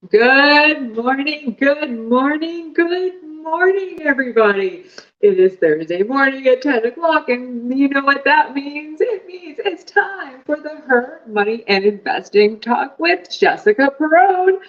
Good morning, good morning, good morning, everybody. It is Thursday morning at 10 o'clock, and you know what that means? It means it's time for the Her Money and Investing Talk with Jessica Perrone.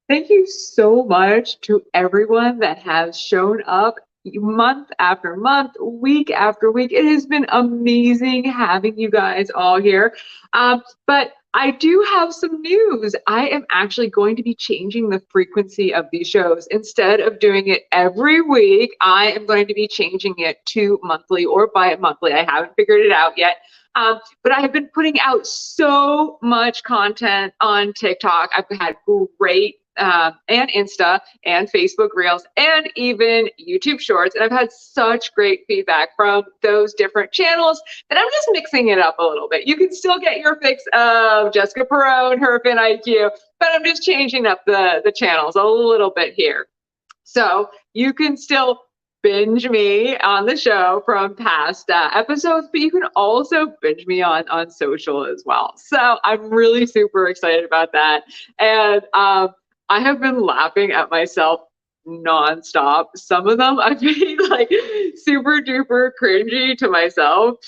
Thank you so much to everyone that has shown up month after month, week after week. It has been amazing having you guys all here. But I do have some news. I am actually going to be changing the frequency of these shows. Instead of doing it every week, I am going to be changing it to monthly or bi-monthly. I haven't figured it out yet. But I have been putting out so much content on TikTok. I've had great and Insta and Facebook Reels and even YouTube Shorts. And I've had such great feedback from those different channels that I'm just mixing it up a little bit. You can still get your fix of Jessica Perrone, her IQ, but I'm just changing up the channels a little bit here. So you can still binge me on the show from past episodes, but you can also binge me on social as well. So I'm really super excited about that. And I have been laughing at myself nonstop. Some of them I've made like super duper cringy to myself,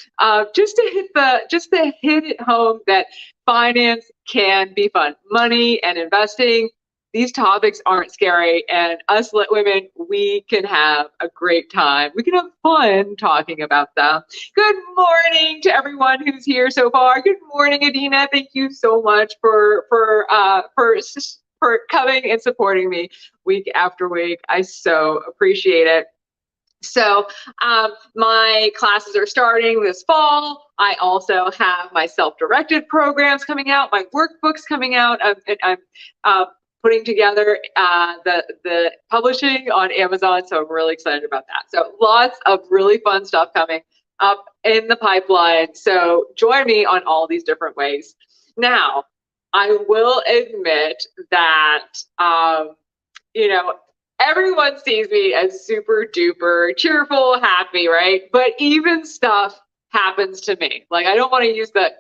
just to hit it home that finance can be fun. Money and investing, these topics aren't scary, and us lit women, we can have a great time. We can have fun talking about them. Good morning to everyone who's here so far. Good morning, Adina. Thank you so much for coming and supporting me week after week. I so appreciate it. So my classes are starting this fall. I also have my self-directed programs coming out, my workbooks coming out. I'm putting together the publishing on Amazon, so I'm really excited about that. So lots of really fun stuff coming up in the pipeline. So join me on all these different ways. Now, I will admit that, everyone sees me as super duper cheerful, happy, right? But even stuff happens to me. Like, I don't want to use the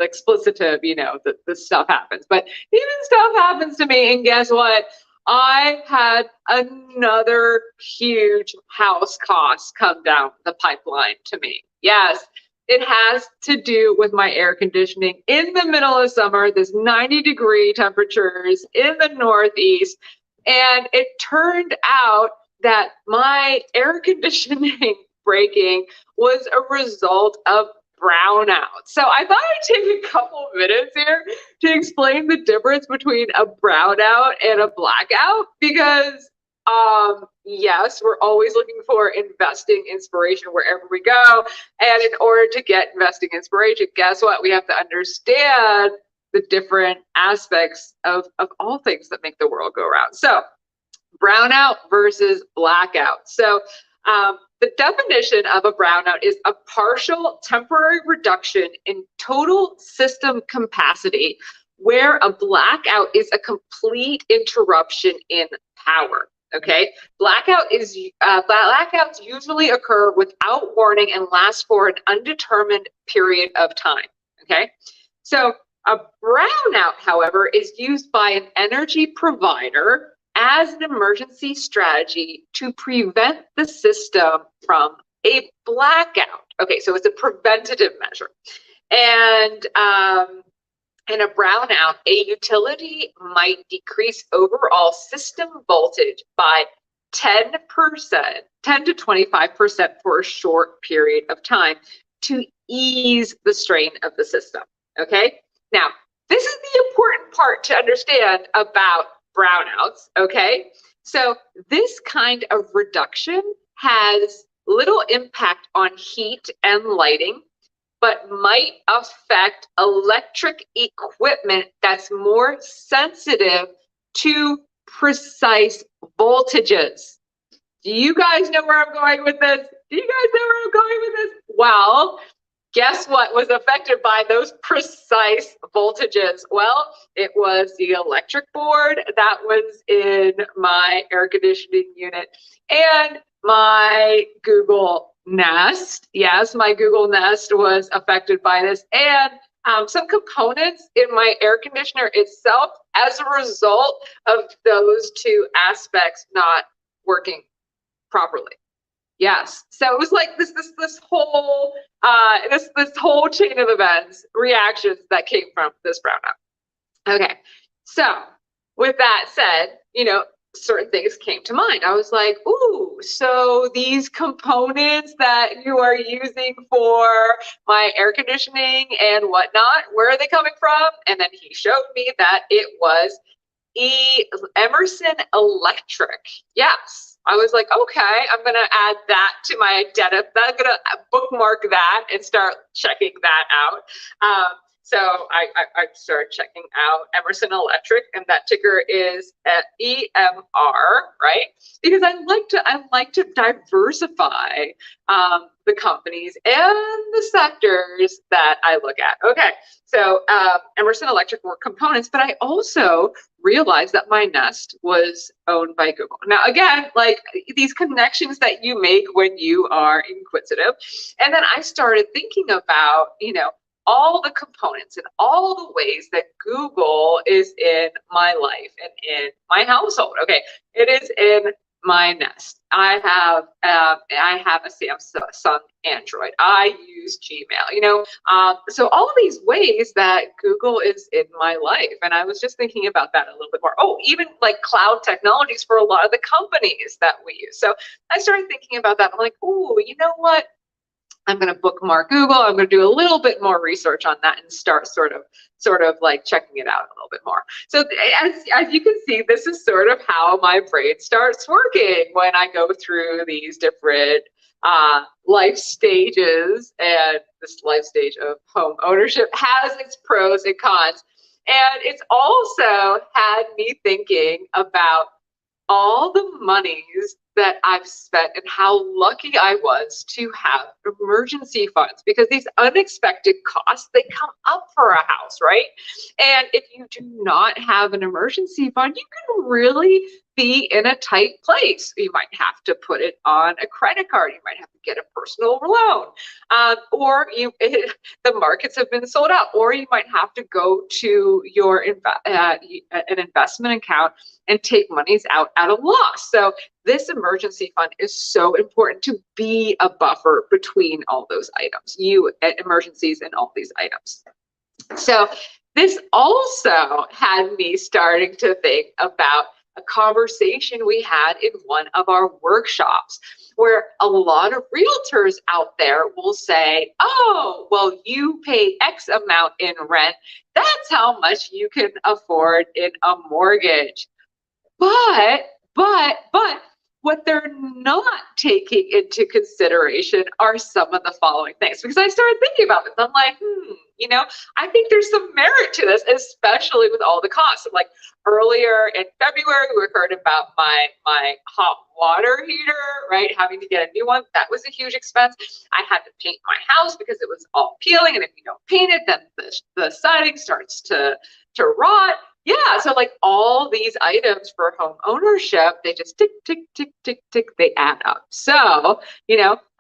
explicitive, the stuff happens, but even stuff happens to me. And guess what? I had another huge house cost come down the pipeline to me. Yes, it has to do with my air conditioning in the middle of summer, this 90-degree temperatures in the Northeast. And it turned out that my air conditioning breaking was a result of brownout. So I thought I'd take a couple minutes here to explain the difference between a brownout and a blackout, because yes, we're always looking for investing inspiration wherever we go. And in order to get investing inspiration, guess what? We have to understand the different aspects of all things that make the world go around. So brownout versus blackout. So the definition of a brownout is a partial temporary reduction in total system capacity, where a blackout is a complete interruption in power. Okay, blackouts usually occur without warning and last for an undetermined period of time. Okay, so a brownout, however, is used by an energy provider as an emergency strategy to prevent the system from a blackout. Okay, so it's a preventative measure. And in a brownout, a utility might decrease overall system voltage by 10%, 10 to 25% for a short period of time to ease the strain of the system. Okay, now this is the important part to understand about brownouts. Okay, so this kind of reduction has little impact on heat and lighting, but might affect electric equipment that's more sensitive to precise voltages. Do you guys know where I'm going with this? Do you guys know where I'm going with this? Well, guess what was affected by those precise voltages? Well, it was the electric board that was in my air conditioning unit and my Google Nest. Yes, my Google Nest was affected by this, and some components in my air conditioner itself as a result of those two aspects not working properly. Yes. So it was like this whole this whole chain of events, reactions that came from this brownout. Okay. So with that said, certain things came to mind. I was like, ooh, so these components that you are using for my air conditioning and whatnot, where are they coming from? And then he showed me that it was Emerson Electric. Yes. I was like, okay, I'm going to add that to my identity. I'm going to bookmark that and start checking that out. So I started checking out Emerson Electric, and that ticker is at EMR, right? Because I like to diversify the companies and the sectors that I look at. Okay, so Emerson Electric were components, but I also realized that my Nest was owned by Google. Now, again, like these connections that you make when you are inquisitive, and then I started thinking about, all the components and all the ways that Google is in my life and in my household. Okay, it is in my Nest. I have a Samsung Android. I use Gmail. So all of these ways that Google is in my life, and I was just thinking about that a little bit more. Oh, even like cloud technologies for a lot of the companies that we use. So I started thinking about that. I'm like, oh, you know what? I'm going to bookmark Google. I'm going to do a little bit more research on that and start sort of like checking it out a little bit more. So as you can see, this is sort of how my brain starts working when I go through these different life stages. And this life stage of home ownership has its pros and cons. And it's also had me thinking about all the monies that I've spent and how lucky I was to have emergency funds, because these unexpected costs, they come up for a house, right? And if you do not have an emergency fund, you can really be in a tight place. You might have to put it on a credit card. You might have to get a personal loan, or the markets have been sold out, or you might have to go to your an investment account and take monies out at a loss. So this emergency fund is so important to be a buffer between all those items, emergencies and all these items. So this also had me starting to think about a conversation we had in one of our workshops, where a lot of realtors out there will say, oh, well, you pay X amount in rent. That's how much you can afford in a mortgage. But what they're not taking into consideration are some of the following things. Because I started thinking about this. I'm like, I think there's some merit to this, especially with all the costs. Like earlier in February, we heard about my hot water heater, right? Having to get a new one. That was a huge expense. I had to paint my house because it was all peeling. And if you don't paint it, then the siding starts to rot. Yeah, so like all these items for home ownership, they just tick, tick, tick, tick, tick, they add up. So,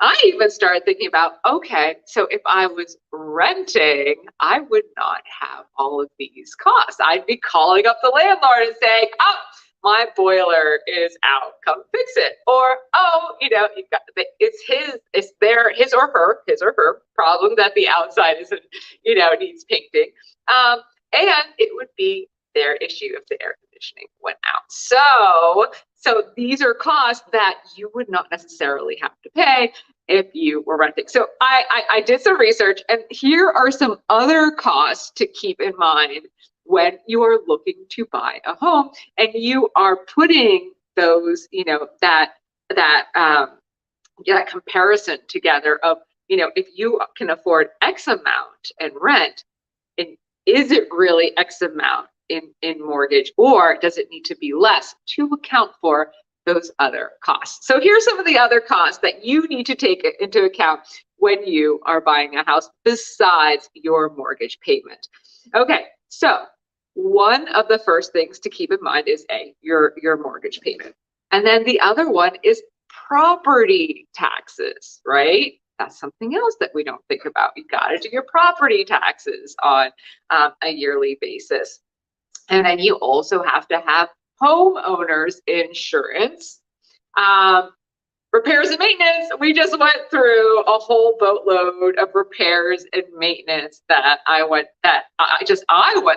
I even started thinking about, okay, so if I was renting, I would not have all of these costs. I'd be calling up the landlord and saying, oh, my boiler is out, come fix it. Or, oh, you've got it's his or her problem that the outside isn't, needs painting. And it would be their issue if the air conditioning went out. So these are costs that you would not necessarily have to pay if you were renting. So I did some research, and here are some other costs to keep in mind when you are looking to buy a home and you are putting those, that comparison together of, if you can afford X amount in rent, and is it really X amount in mortgage, or does it need to be less to account for those other costs? So here's some of the other costs that you need to take into account when you are buying a house besides your mortgage payment. Okay, so one of the first things to keep in mind is your mortgage payment. And then the other one is property taxes, right? That's something else that we don't think about. You got to do your property taxes on a yearly basis. And then you also have to have homeowners insurance. Repairs and maintenance, we just went through a whole boatload of repairs and maintenance that I went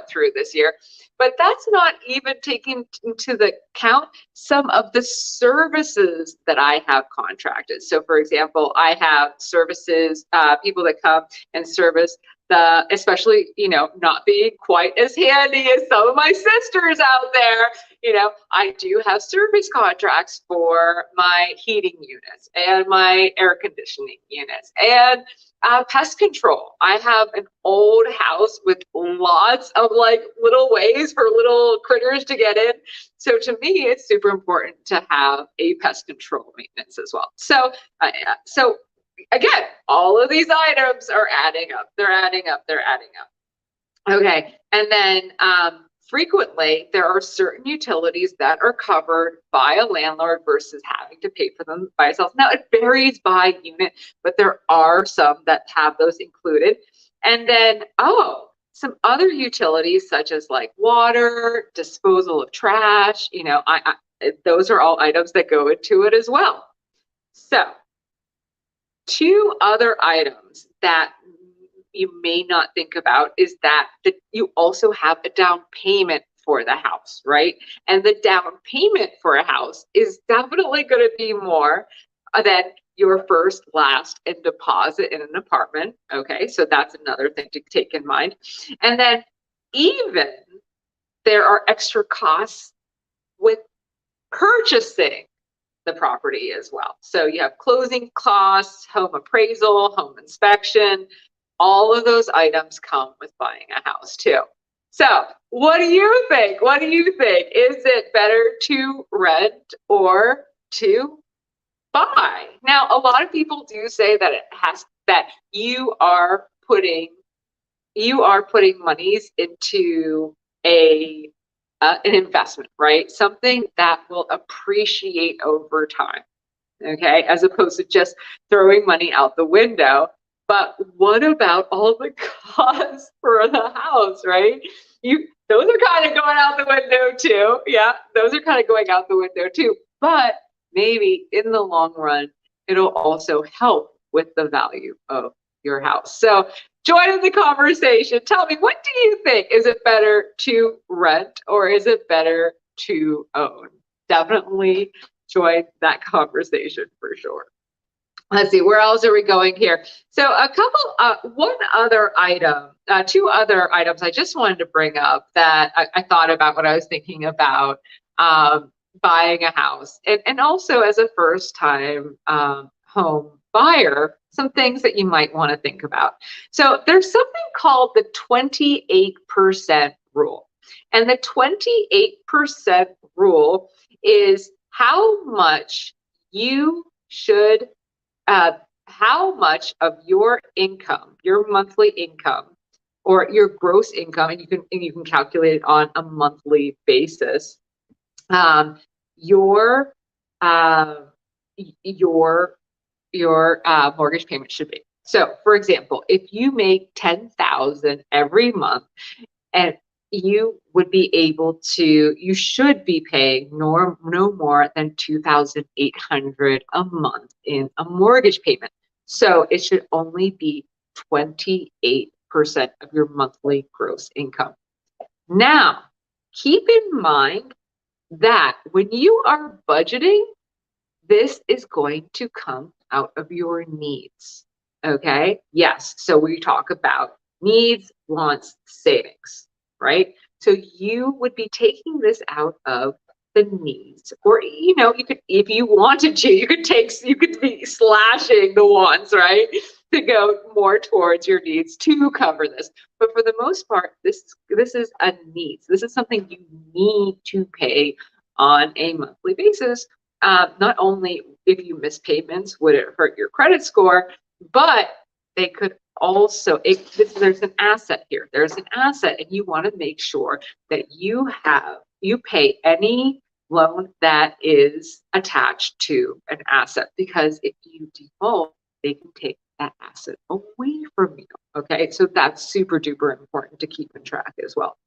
through this year. But that's not even taking into the count some of the services that I have contracted. So for example, I have services, people that come and service especially, not being quite as handy as some of my sisters out there. I do have service contracts for my heating units and my air conditioning units and pest control. I have an old house with lots of little ways for little critters to get in. So to me, it's super important to have a pest control maintenance as well. So again, all of these items are adding up. They're adding up. Okay. And then frequently, there are certain utilities that are covered by a landlord versus having to pay for them by yourself. Now, it varies by unit, but there are some that have those included. And then, some other utilities such as water, disposal of trash, those are all items that go into it as well. So, two other items that you may not think about is that you also have a down payment for the house, right? And the down payment for a house is definitely going to be more than your first, last, and deposit in an apartment. Okay, so that's another thing to take in mind. And then even there are extra costs with purchasing the property as well. So you have closing costs, home appraisal, home inspection. All of those items come with buying a house too. So what do you think? What do you think? Is it better to rent or to buy? Now, a lot of people do say that you are putting monies into an investment, right? Something that will appreciate over time, okay? As opposed to just throwing money out the window. But what about all the costs for the house, right? Those are kind of going out the window too. Yeah, those are kind of going out the window too. But maybe in the long run, it'll also help with the value of your house. So join in the conversation. Tell me, what do you think? Is it better to rent or is it better to own? Definitely join that conversation for sure. Let's see, where else are we going here? So two other items I just wanted to bring up that I thought about when I was thinking about buying a house, and also as a first-time home buyer, some things that you might want to think about. So there's something called the 28% rule. And the 28% rule is how much of your income, your monthly income, or your gross income, and you can calculate it on a monthly basis, your mortgage payment should be. So, for example, if you make $10,000 every month, and you should be paying no more than $2,800 a month in a mortgage payment. So it should only be 28% of your monthly gross income. Now, keep in mind that when you are budgeting, this is going to come out of your needs. Okay? Yes. So we talk about needs, wants, savings, right? So you would be taking this out of the needs, or you could, if you wanted to, you could be slashing the wants, right, to go more towards your needs to cover this. But for the most part, this is a needs. This is something you need to pay on a monthly basis. Not only if you miss payments would it hurt your credit score, but they could also, there's an asset here. There's an asset, and you want to make sure that you pay any loan that is attached to an asset, because if you default, they can take that asset away from you. Okay, so that's super duper important to keep in track as well.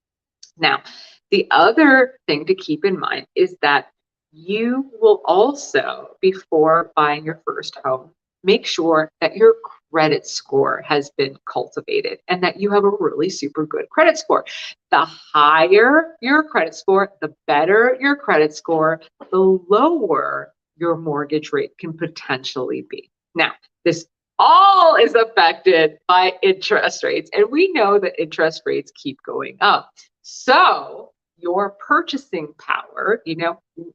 Now, the other thing to keep in mind is that you will also, before buying your first home, make sure that your credit score has been cultivated and that you have a really super good credit score. The higher your credit score, the better your credit score, the lower your mortgage rate can potentially be. Now, this all is affected by interest rates, and we know that interest rates keep going up. So your purchasing power,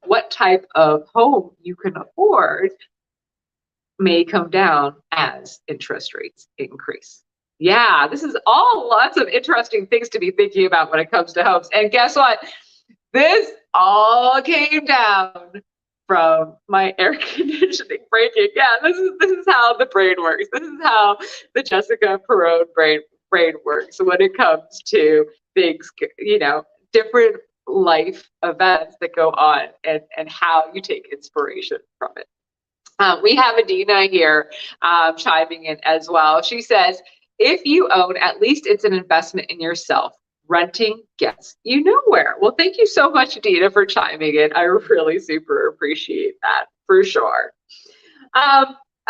what type of home you can afford, may come down as interest rates increase. Yeah, this is all lots of interesting things to be thinking about when it comes to homes. And guess what? This all came down from my air conditioning breaking. Yeah, this is how the brain works. This is how the Jessica Perrone brain works when it comes to things, different life events that go on and how you take inspiration from it. We have Adina here chiming in as well. She says, if you own, at least it's an investment in yourself. Renting gets you nowhere. Well, thank you so much, Adina, for chiming in. I really super appreciate that for sure.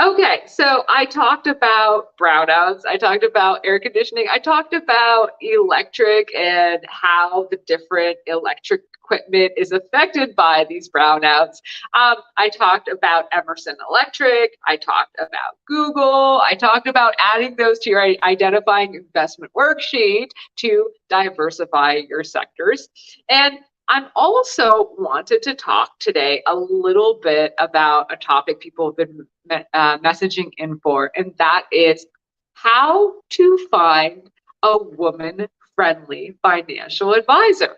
Okay, so I talked about brownouts. I talked about air conditioning. I talked about electric and how the different electric equipment is affected by these brownouts. I talked about Emerson Electric. I talked about Google. I talked about adding those to your identifying investment worksheet to diversify your sectors. And I'm also wanted to talk today a little bit about a topic people have been messaging in for, and that is how to find a woman-friendly financial advisor.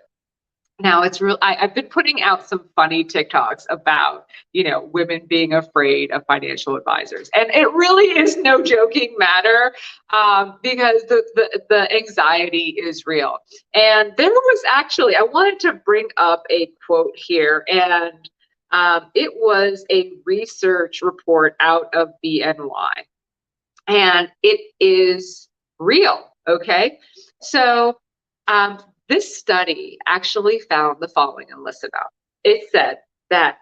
Now it's real. I've been putting out some funny TikToks about, women being afraid of financial advisors, and it really is no joking matter because the anxiety is real. And there was actually, I wanted to bring up a quote here, and it was a research report out of BNY, and it is real. Okay, so. This study actually found the following, and listen up. It said that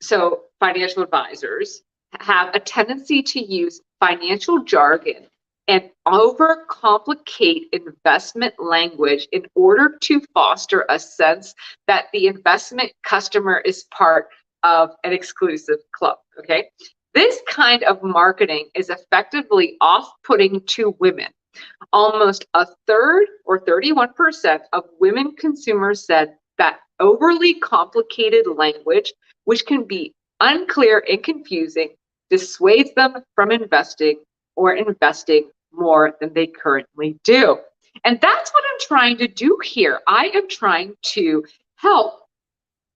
so financial advisors have a tendency to use financial jargon and overcomplicate investment language in order to foster a sense that the investment customer is part of an exclusive club. Okay, this kind of marketing is effectively off-putting to women. Almost a third, or 31%, of women consumers said that overly complicated language, which can be unclear and confusing, dissuades them from investing or investing more than they currently do. And that's what I'm trying to do here. I am trying to help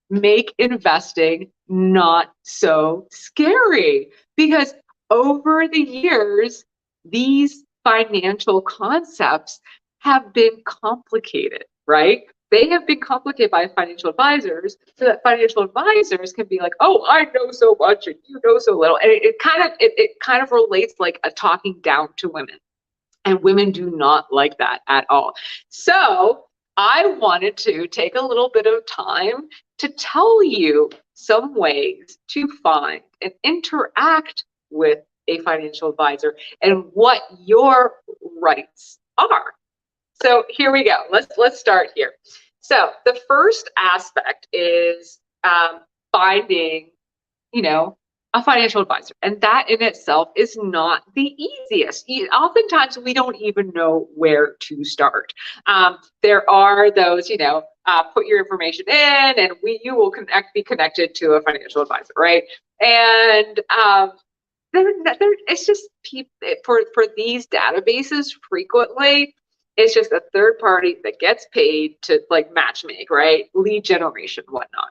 make investing not so scary, because over the years, these financial concepts have been complicated, right? They have been complicated by financial advisors so that financial advisors can be like, oh, I know so much and you know so little. And it kind of relates like a talking down to women. And women do not like that at all. So I wanted to take a little bit of time to tell you some ways to find and interact with a financial advisor and what your rights are. So here we go. Let's start here. So the first aspect is finding, a financial advisor, and that in itself is not the easiest. Oftentimes we don't even know where to start. There are those, put your information in, and you will be connected to a financial advisor, right? And it's just people for these databases. Frequently, it's just a third party that gets paid to like matchmake, right? Lead generation, whatnot.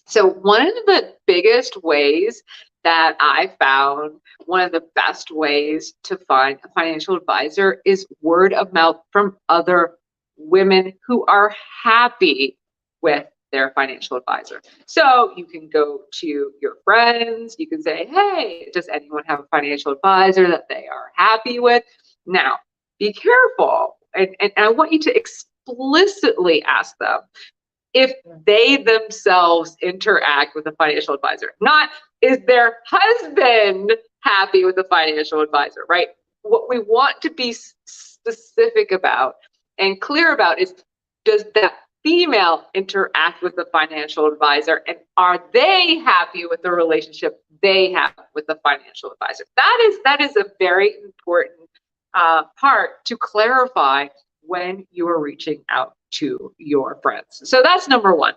So one of the biggest ways that I found, one of the best ways to find a financial advisor, is word of mouth from other women who are happy with their financial advisor. So you can go to your friends, you can say, hey, does anyone have a financial advisor that they are happy with? Now, be careful, and I want you to explicitly ask them if they themselves interact with a financial advisor. Not, is their husband happy with a financial advisor, right? What we want to be specific about and clear about is, does that female interact with the financial advisor, and are they happy with the relationship they have with the financial advisor? That is a very important part to clarify when you are reaching out to your friends. So that's number one.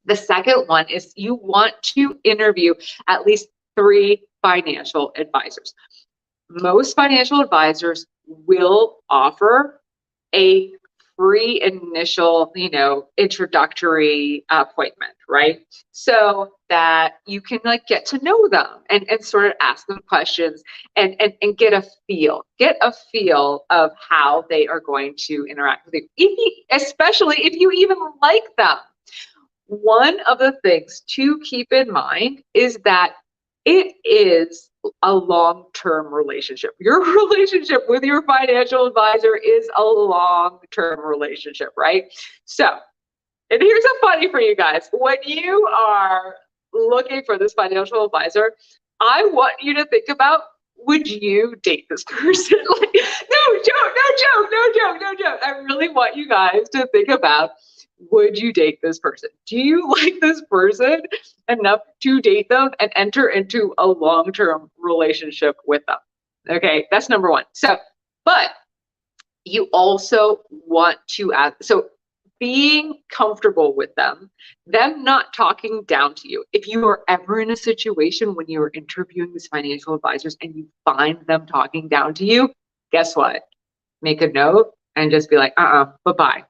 The second one is you want to interview at least 3 financial advisors. Most financial advisors will offer a free initial, introductory appointment, right? So that you can get to know them and sort of ask them questions and get a feel of how they are going to interact with you, especially if you even like them. One of the things to keep in mind is that it is a long-term relationship. Your relationship with your financial advisor is a long-term relationship, right? So, and here's a funny for you guys. When you are looking for this financial advisor, I want you to think about, would you date this person? No joke. I really want you guys to think about, would you date this person? Do you like this person enough to date them and enter into a long-term relationship with them? Okay, that's number one. So, but you also want to add, so being comfortable with them not talking down to you. If you are ever in a situation when you're interviewing these financial advisors and you find them talking down to you, guess what? Make a note and just be like, bye-bye.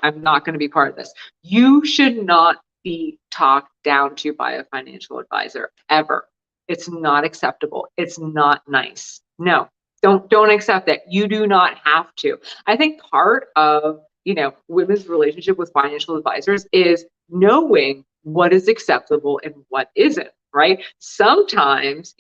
I'm not going to be part of this. You should not be talked down to by a financial advisor ever. It's not acceptable. It's not nice. No, don't accept it. You do not have to. I think part of, women's relationship with financial advisors is knowing what is acceptable and what isn't, right? Sometimes,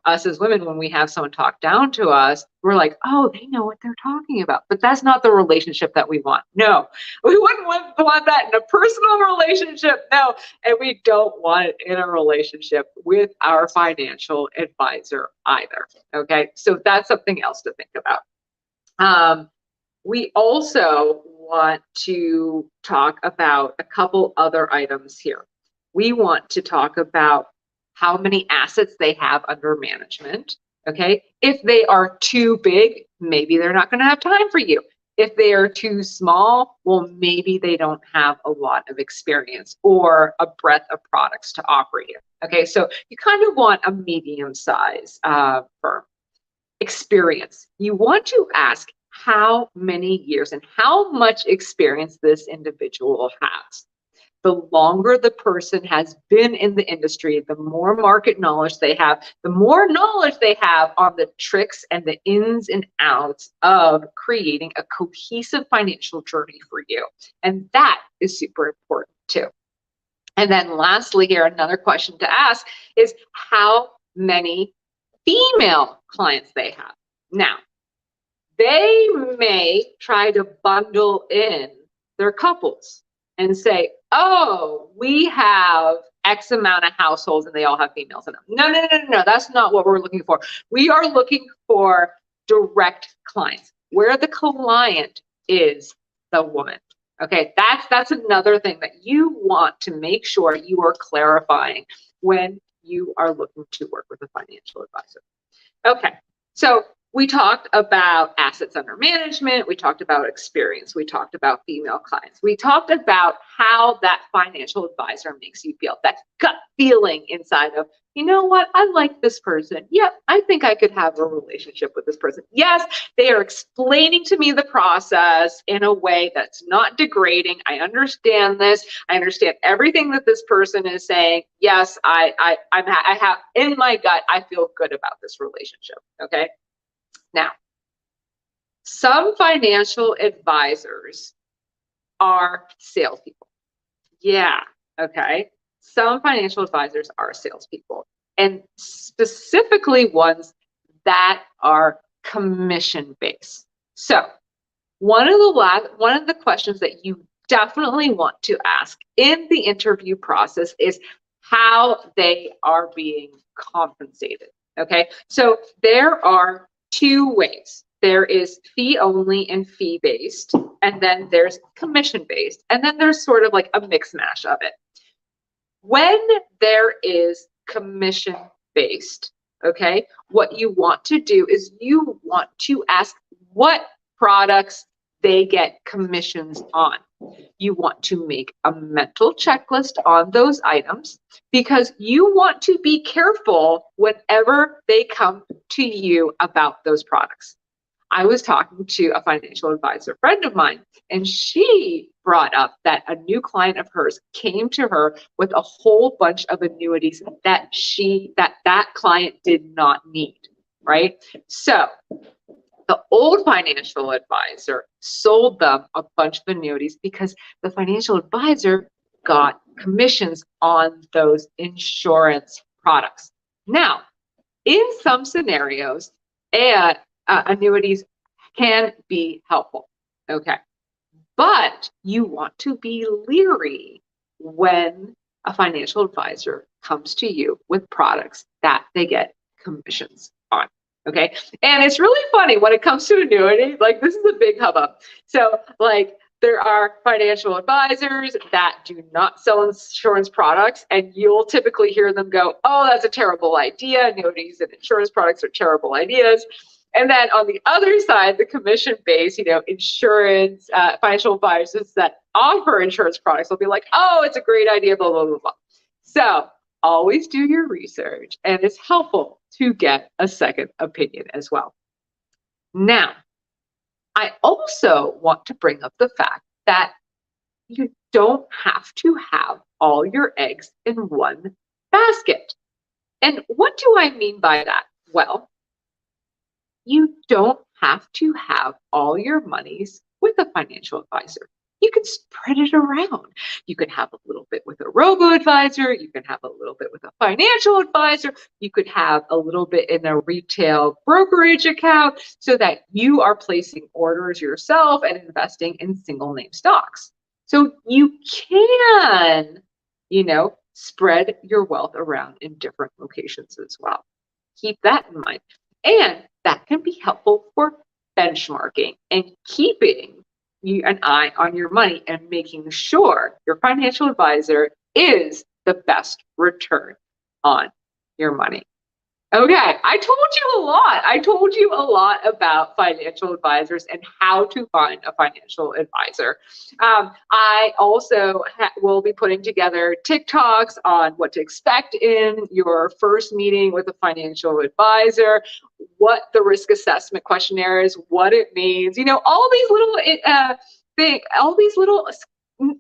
us as women, when we have someone talk down to us, we're like, oh, they know what they're talking about. But that's not the relationship that we want. No, we wouldn't want that in a personal relationship. No, and we don't want it in a relationship with our financial advisor either. Okay, so that's something else to think about. We also want to talk about a couple other items here. We want to talk about how many assets they have under management, okay? If they are too big, maybe they're not gonna have time for you. If they are too small, well, maybe they don't have a lot of experience or a breadth of products to offer you, okay? So you kind of want a medium-sized firm. Experience. You want to ask how many years and how much experience this individual has. The longer the person has been in the industry, the more market knowledge they have, the more knowledge they have on the tricks and the ins and outs of creating a cohesive financial journey for you. And that is super important too. And then lastly here, another question to ask is how many female clients they have. Now, they may try to bundle in their couples and say, oh, we have X amount of households and they all have females in them. No. That's not what we're looking for. We are looking for direct clients, where the client is the woman. Okay, that's another thing that you want to make sure you are clarifying when you are looking to work with a financial advisor. Okay, so we talked about assets under management. We talked about experience. We talked about female clients. We talked about how that financial advisor makes you feel, that gut feeling inside of, you know what, I like this person. Yep, I think I could have a relationship with this person. Yes, they are explaining to me the process in a way that's not degrading. I understand this. I understand everything that this person is saying. Yes, I have in my gut, I feel good about this relationship. Okay. Now, some financial advisors are salespeople. Yeah. Okay. Some financial advisors are salespeople, and specifically ones that are commission based. So one of the questions that you definitely want to ask in the interview process is how they are being compensated. Okay. So there are two ways. There is fee only and fee based, and then there's commission based, and then there's sort of like a mix mash of it. When there is commission based, okay, what you want to do is you want to ask what products they get commissions on. You want to make a mental checklist on those items because you want to be careful whenever they come to you about those products. I was talking to a financial advisor friend of mine, and she brought up that a new client of hers came to her with a whole bunch of annuities that client did not need, right? So the old financial advisor sold them a bunch of annuities because the financial advisor got commissions on those insurance products. Now, in some scenarios, annuities can be helpful. Okay. But you want to be leery when a financial advisor comes to you with products that they get commissions on. Okay. And it's really funny when it comes to annuity, like this is a big hubbub. So, like, there are financial advisors that do not sell insurance products, and you'll typically hear them go, "Oh, that's a terrible idea. Annuities and insurance products are terrible ideas." And then on the other side, the commission-based, insurance, financial advisors that offer insurance products will be like, "Oh, it's a great idea, blah, blah, blah, blah." So always do your research, and it's helpful to get a second opinion as well. Now, I also want to bring up the fact that you don't have to have all your eggs in one basket. And what do I mean by that? Well, you don't have to have all your monies with a financial advisor. You can spread it around. You can have a little bit with a robo advisor. You can have a little bit with a financial advisor. You could have a little bit in a retail brokerage account so that you are placing orders yourself and investing in single name stocks. So you can, spread your wealth around in different locations as well. Keep that in mind. And that can be helpful for benchmarking and keeping an eye on your money and making sure your financial advisor is the best return on your money. Okay, I told you a lot. I told you a lot about financial advisors and how to find a financial advisor. I also will be putting together TikToks on what to expect in your first meeting with a financial advisor, what the risk assessment questionnaire is, what it means, all these little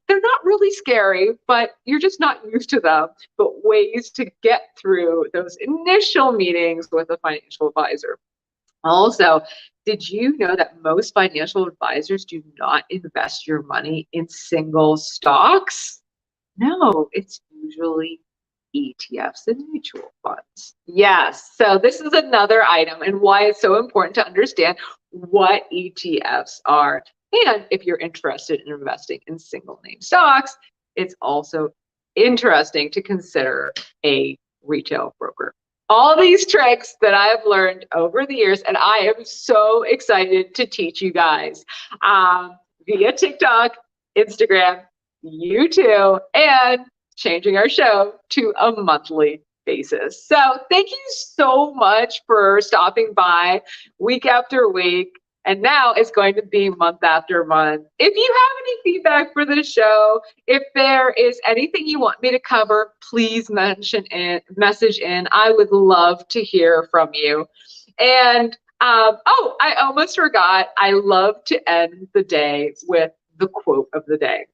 they're not really scary, but you're just not used to them, but ways to get through those initial meetings with a financial advisor. Also, did you know that most financial advisors do not invest your money in single stocks? No, it's usually ETFs and mutual funds. Yes, so this is another item and why it's so important to understand what ETFs are. And if you're interested in investing in single name stocks, it's also interesting to consider a retail broker. All these tricks that I have learned over the years, and I am so excited to teach you guys via TikTok, Instagram, YouTube, and changing our show to a monthly basis. So thank you so much for stopping by week after week. And now it's going to be month after month. If you have any feedback for this show, if there is anything you want me to cover, please message in. I would love to hear from you. And I almost forgot. I love to end the day with the quote of the day.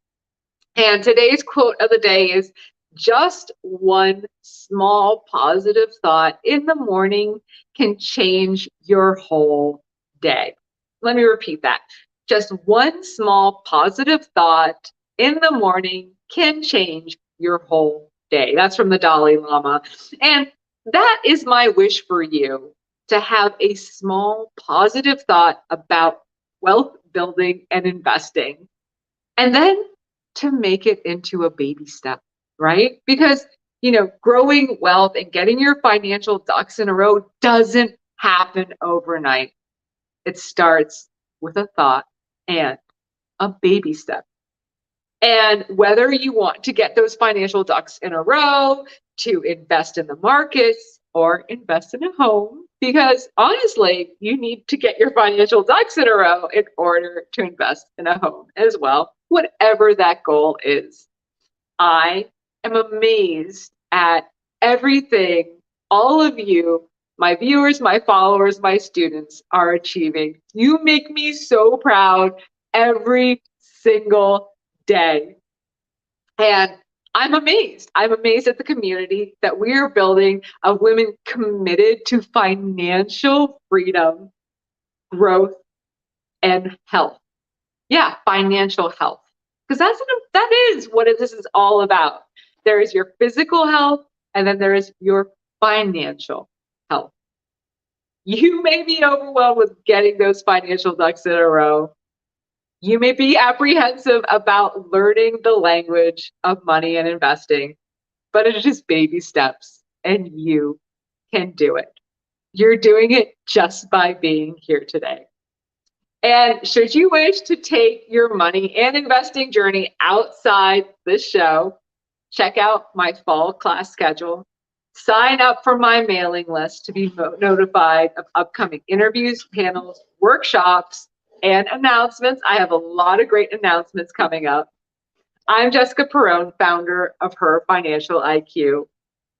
And today's quote of the day is, "Just one small positive thought in the morning can change your whole day." Let me repeat that. Just one small positive thought in the morning can change your whole day. That's from the Dalai Lama. And that is my wish for you, to have a small positive thought about wealth building and investing, and then to make it into a baby step, right? Because, growing wealth and getting your financial ducks in a row doesn't happen overnight. It starts with a thought and a baby step. And whether you want to get those financial ducks in a row, to invest in the markets or invest in a home, because honestly, you need to get your financial ducks in a row in order to invest in a home as well, whatever that goal is. I am amazed at everything all of you, my viewers, my followers, my students, are achieving. You make me so proud every single day. And I'm amazed. I'm amazed at the community that we are building of women committed to financial freedom, growth, and health. Yeah, financial health. Because that is what this is all about. There is your physical health, and then there is your financial health. You may be overwhelmed with getting those financial ducks in a row. You may be apprehensive about learning the language of money and investing, but it's just baby steps, and you can do it. You're doing it just by being here today. And should you wish to take your money and investing journey outside this show, check out my fall class schedule. Sign up for my mailing list to be notified of upcoming interviews, panels, workshops, and announcements. I have a lot of great announcements coming up. I'm Jessica Perrone, founder of Her Financial IQ.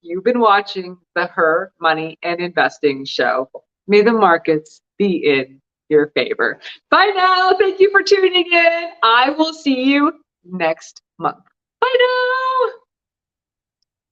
You've been watching the Her Money and Investing Show. May the markets be in your favor. Bye now. Thank you for tuning in. I will see you next month.